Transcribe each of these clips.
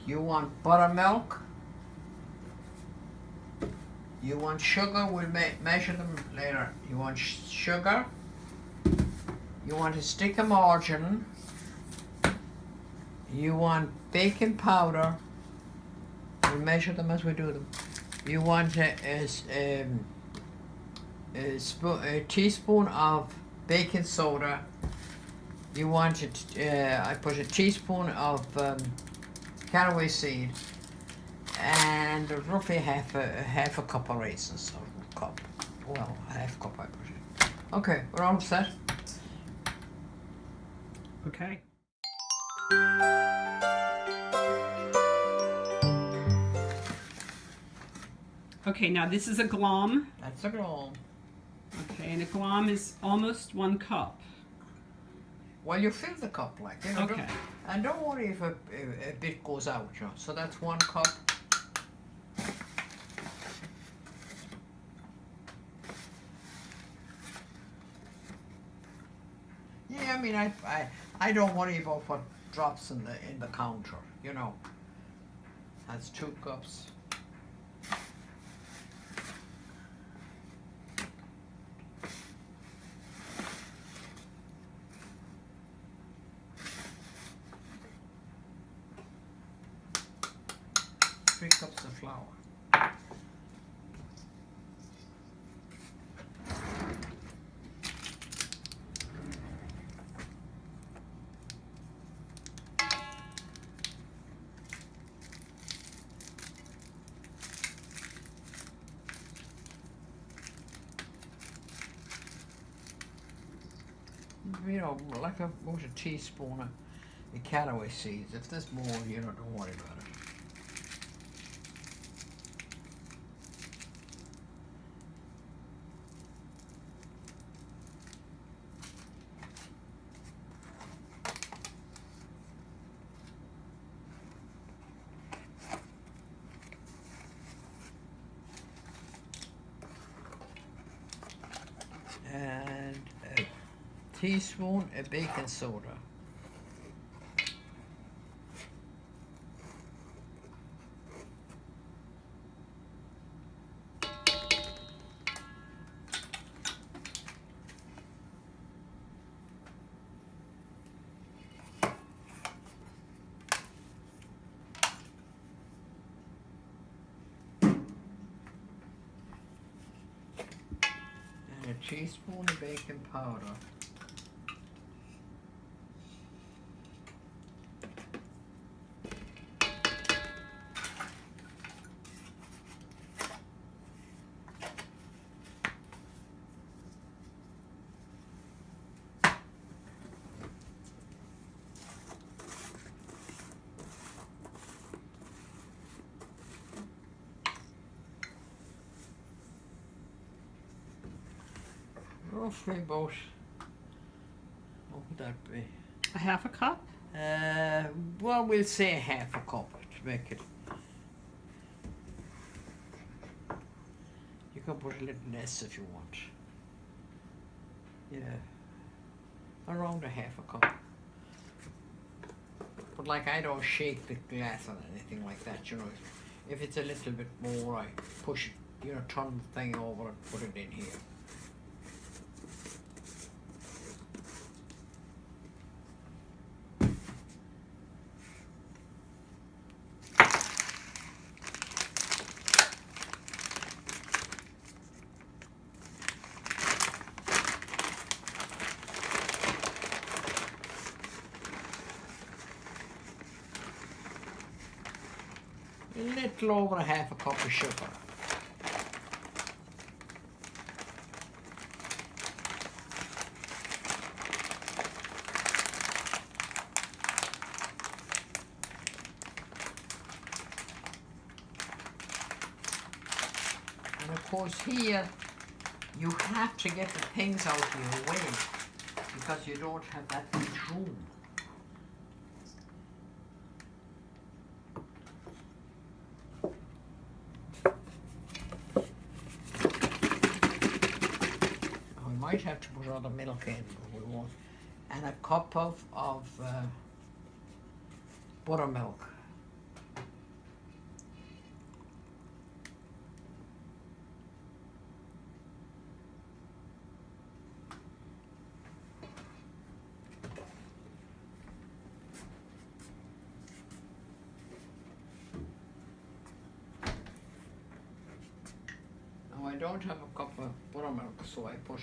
You want buttermilk? You want sugar? We'll measure them later. You want sugar? You want a stick of margarine? You want baking powder? We'll measure them as we do them. You want a teaspoon of baking soda. You want I put a teaspoon of caraway seed and roughly half a cup of raisins, or a cup. Well, half a cup I put it. Okay, we're all set. Okay. Okay, now this is a glom. That's a glom. Okay, and a glom is almost 1 cup. Well, you fill the cup, like, you know. Okay. And don't worry if a bit goes out, you know. So that's 1 cup. Yeah, I mean, I don't worry about what drops in the counter, you know. That's 2 cups. Three cups of flour. You know, like about a teaspoon of caraway seeds. If there's more, you know, don't worry about it. And a teaspoon of baking soda. And a teaspoon of baking powder. Roughly about, what would that be? A half a cup? Well, we'll say half a cup to make it. You can put a little less if you want. Yeah, around a half a cup. But like, I don't shake the glass or anything like that, you know. If it's a little bit more, I push it, you know, turn the thing over and put it in here. A little over a half a cup of sugar. And of course here, you have to get the things out of your way because you don't have that much room. might have to put other milk in, but we won't. And a cup of buttermilk. Now I don't have a cup of buttermilk, so I put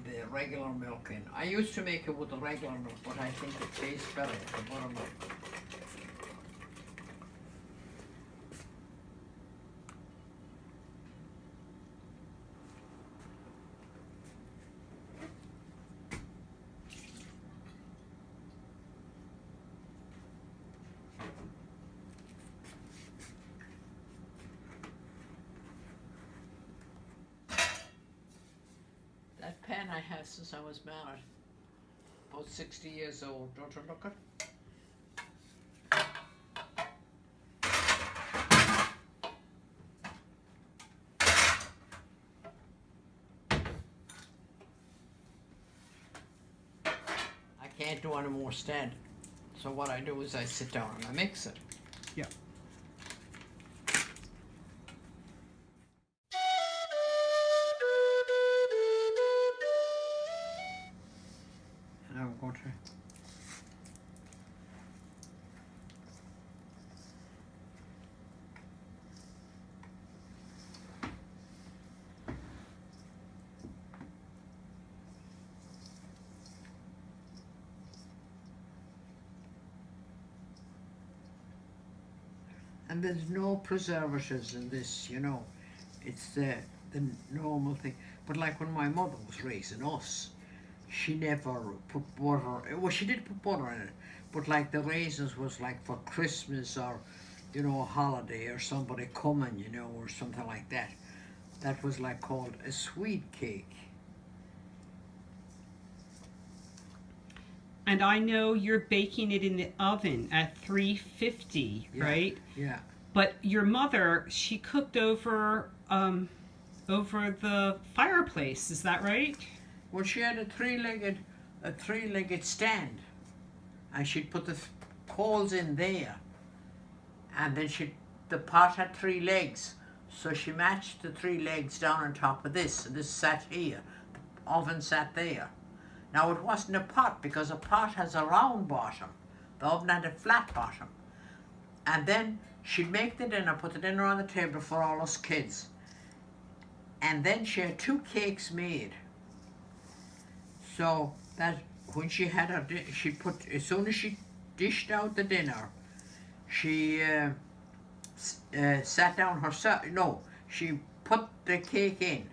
the regular milk in. I used to make it with the regular milk, but I think it tastes better with the buttermilk. That pen I have since I was married, about 60 years old. Don't you look it? I can't do any more standing. So what I do is I sit down and I mix it. Yeah. And I'm going to and there's no preservatives in this, you know. It's the normal thing. But like when my mother was raising us, she never put butter. Well, she did put butter in it, but like the raisins was like for Christmas or, you know, a holiday or somebody coming, you know, or something like that. That was like called a sweet cake. And I know you're baking it in the oven at 350, Yeah, right? Yeah. But your mother, she cooked over the fireplace. Is that right? Well, she had a three-legged stand, and she'd put the coals in there, and then the pot had 3 legs, so she matched the 3 legs down on top of this, and this sat here, the oven sat there. Now it wasn't a pot because a pot has a round bottom, the oven had a flat bottom, and then she'd make the dinner, put the dinner on the table for all us kids, and then she had 2 cakes made. So that when she had her, she put, as soon as she dished out the dinner, she sat down herself. No, she put the cake in.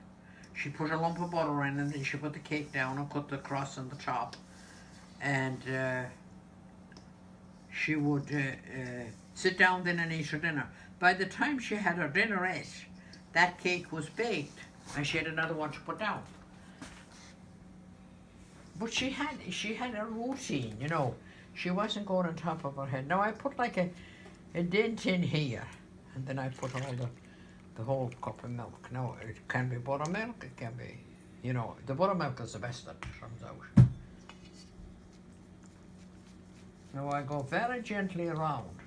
She put a lump of butter in, and then she put the cake down and cut the cross on the top. And she would sit down then and eat her dinner. By the time she had her dinnerette, that cake was baked, and she had another one to put down. But she had a routine, you know. She wasn't going on top of her head. Now I put like a dent in here, and then I put all the whole cup of milk. Now it can be buttermilk, it can be, you know, the buttermilk is the best that comes out. Now I go very gently around.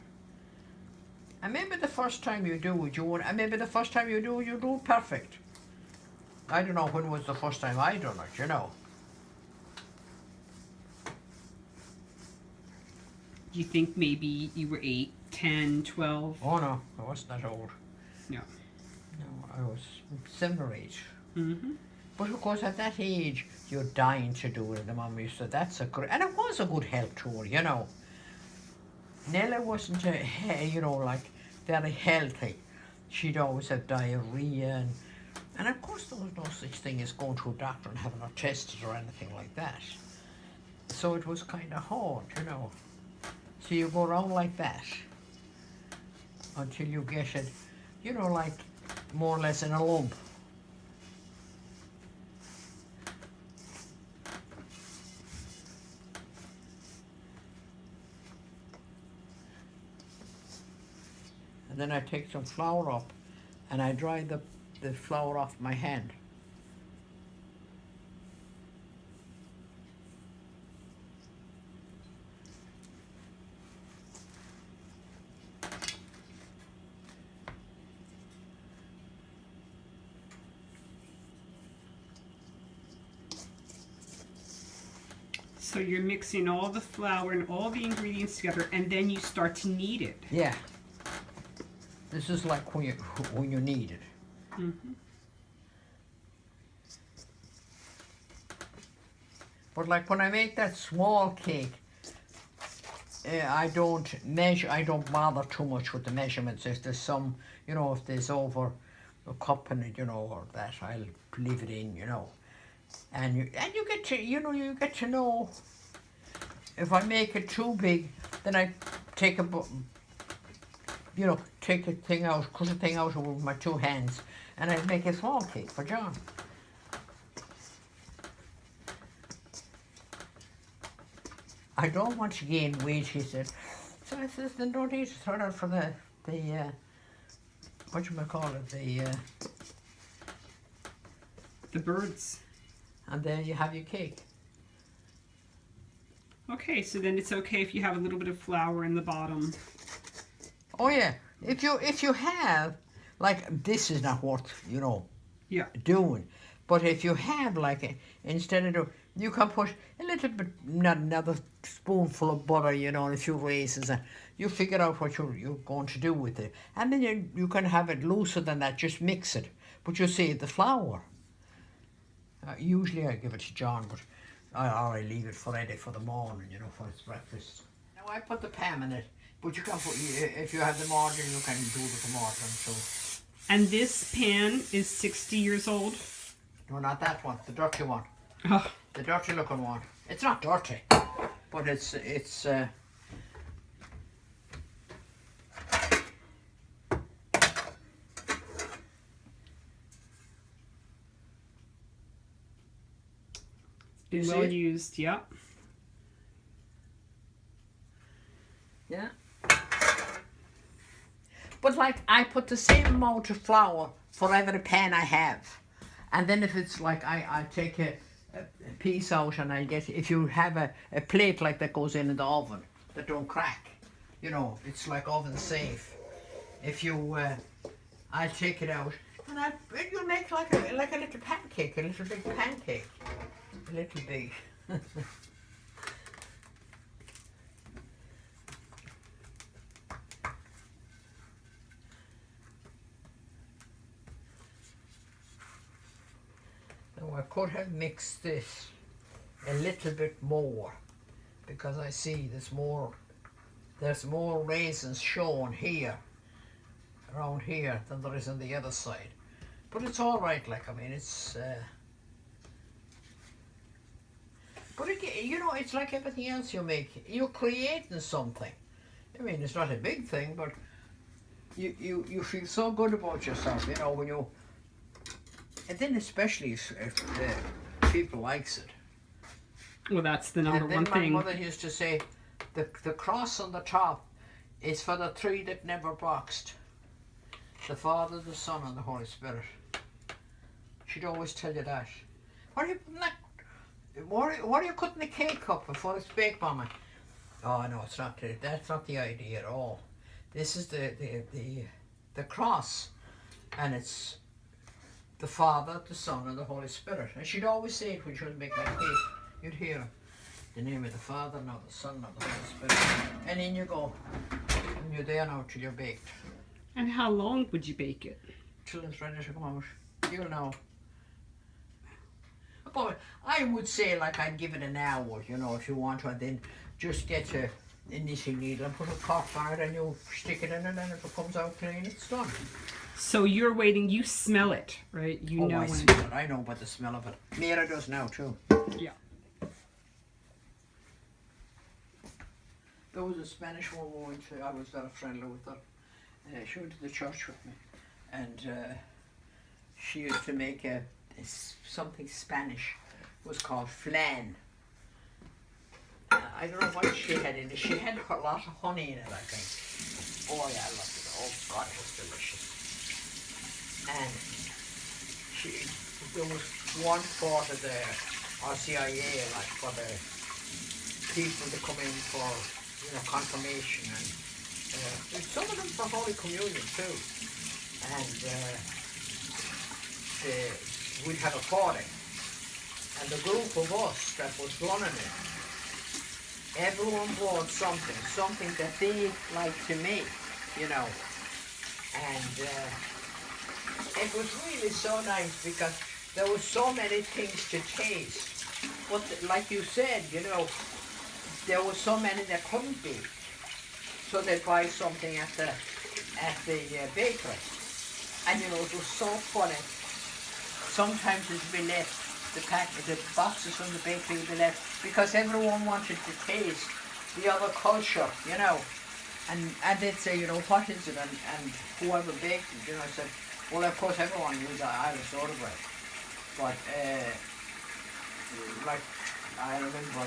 And maybe the first time you do it, and maybe the first time you do it perfect. I don't know when was the first time I done it, you know. Do you think maybe you were 8, 10, 12? Oh no, I wasn't that old. No. No, I was 7 or 8. Mm-hmm. But of course at that age, you're dying to do it. And the mum used to, that's a great, and it was a good health tour, you know. Nella wasn't, you know, like very healthy. She'd always have diarrhea and of course there was no such thing as going to a doctor and having her tested or anything like that. So it was kind of hard, you know. So you go around like that until you get it, you know, like more or less in a lump. And then I take some flour up and I dry the flour off my hand. So you're mixing all the flour and all the ingredients together, and then you start to knead it. Yeah. This is like when you knead it. Mm-hmm. But like when I make that small cake, I don't bother too much with the measurements. If there's some, if there's over a cup in it, or that, I'll leave it in, And you get to, you get to know. If I make it too big, then I take take a thing out, cut a thing out with my 2 hands, and I make a small cake for John. I don't want to gain weight, he said. So I says, then don't eat it. Throw it out for the The birds. And then you have your cake. Okay, so then it's okay if you have a little bit of flour in the bottom. Oh yeah, if you have, like, this is not worth, Yeah. doing. But if you have, like, instead of, you can put a little bit, not another spoonful of butter, and a few raisins, and you figure out what you're going to do with it. And then you can have it looser than that, just mix it. But you see, the flour, usually I give it to John, but I leave it for ready for the morning, for his breakfast. Now I put the pan in it, but you can put, if you have the margarine, you can do with the margarine too. And this pan is 60 years old? No, not that one, the dirty one. Oh. The dirty looking one. It's not dirty, but it's been well used, yeah. Yeah. But like, I put the same amount of flour for every pan I have. And then if it's like, I take a piece out and I get, if you have a plate like that goes in the oven, that don't crack, it's like oven safe. If you, I take it out and you'll make like a little pancake, a little big pancake. A little big. Now I could have mixed this a little bit more, because I see there's more raisins shown here, around here, than there is on the other side. But it's all right, like, I mean, it's but again, it's like everything else you make. You're creating something. I mean, it's not a big thing, but you feel so good about yourself, when you, and then especially if the people likes it. Well, that's the number one thing. And then my mother used to say, the cross on the top is for the 3 that never boxed. The Father, the Son, and the Holy Spirit. She'd always tell you that. What are you cutting the cake up before it's baked, Mama? Oh no, it's not. That's not the idea at all. This is the cross, and it's the Father, the Son, and the Holy Spirit. And she'd always say it when she would make that cake. You'd hear the name of the Father, now the Son, now the Holy Spirit, and in you go, and you're there now till you're baked. And how long would you bake it? Till it's ready to come out. You'll know. But I would say, like, I'd give it an hour, if you want to, and then just get a knitting needle and put a cork on it, and you stick it in, and then if it comes out clean, it's done. So you're waiting, you smell it, right? I smell it. I know about the smell of it. Mira does now too. Yeah. There was a Spanish woman, I was very friendly with her. She went to the church with me, and she used to make something Spanish. It was called flan. I don't know what she had in it. She had a lot of honey in it, I think. Oh yeah, I loved it. Oh God, it was delicious. And there was one for the RCIA, like for the people to come in for, confirmation, and some of them for Holy Communion too. And we'd have a party, and the group of us that was running it, everyone brought something that they like to make, you know. And it was really so nice because there were so many things to taste. But like you said, you know, there were so many that couldn't be. So they'd buy something at the bakery. And you know, it was so funny. Sometimes it'd be left, the boxes from the bakery would be left because everyone wanted to taste the other culture, you know. And they'd say, you know, what is it? And whoever baked it, you know, said, well, of course, everyone knew the Irish soda bread. But, like, I remember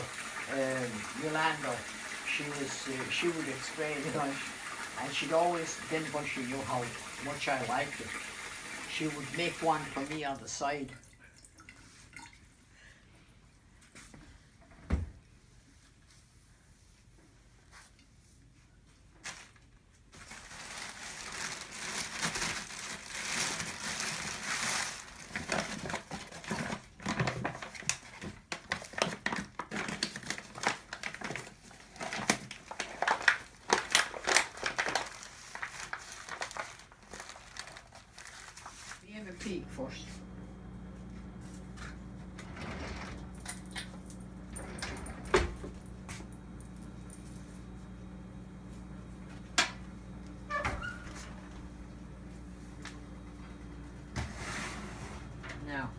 Yolanda, she would explain, you know, and she'd always, then when she knew how much I liked it, she would make one for me on the side. Have a peek first. Now,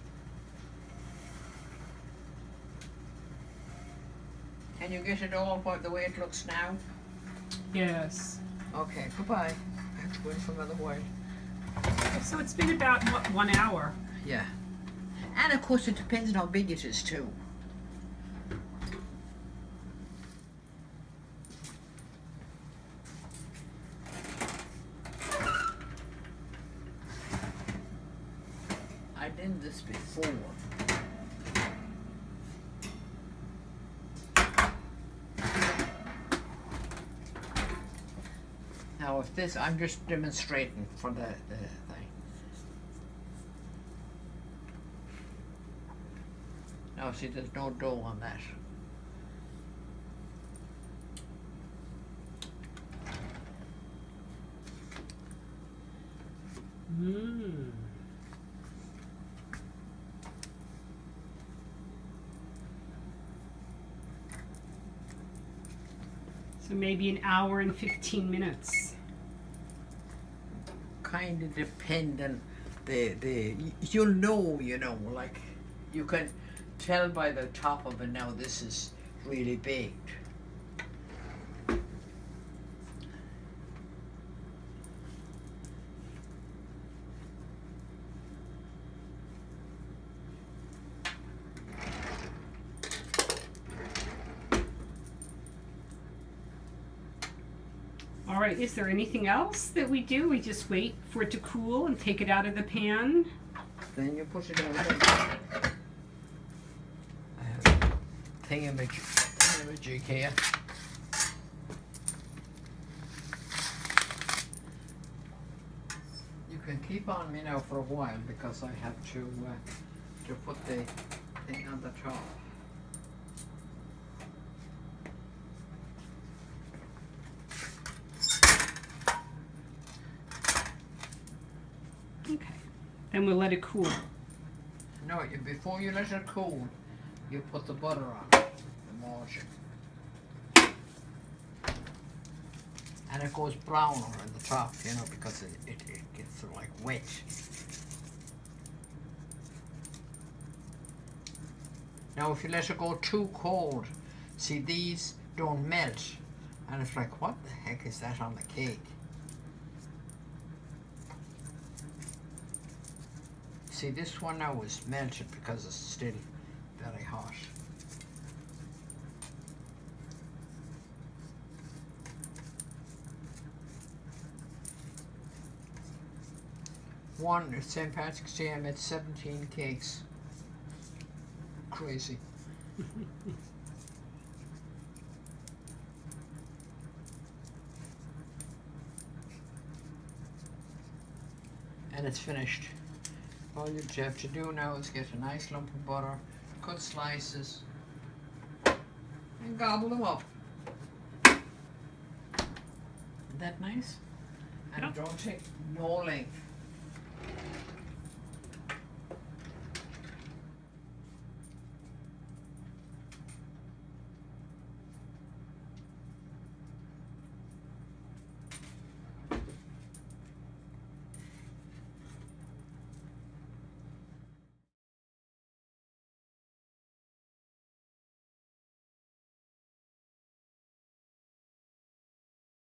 can you get it all the way it looks now? Yes. Okay, goodbye. I have to go in for another while. So it's been about, what, 1 hour? Yeah. And of course it depends on how big it is too. I did this before. Now if this, I'm just demonstrating for the thing. Now see, there's no dough on that. Mmm. So maybe an hour and 15 minutes. Kind of dependent. You'll know, you know, like you can tell by the top of it now this is really baked. All right, is there anything else that we do? We just wait for it to cool and take it out of the pan? Then you put it on there. I have a thingamajig here. You can keep on me now for a while because I have to put the thing on the top. Okay, then we'll let it cool. No, before you let it cool, you put the butter on it, the margin. And it goes browner on the top, you know, because it gets sort of like wet. Now if you let it go too cold, see these don't melt. And it's like, what the heck is that on the cake? See, this one now is melted because it's still very hot. At St. Patrick's Day I made 17 cakes. Crazy. And it's finished. All you have to do now is get a nice lump of butter, cut slices, and gobble them up. that nice? And Yeah. don't take no length.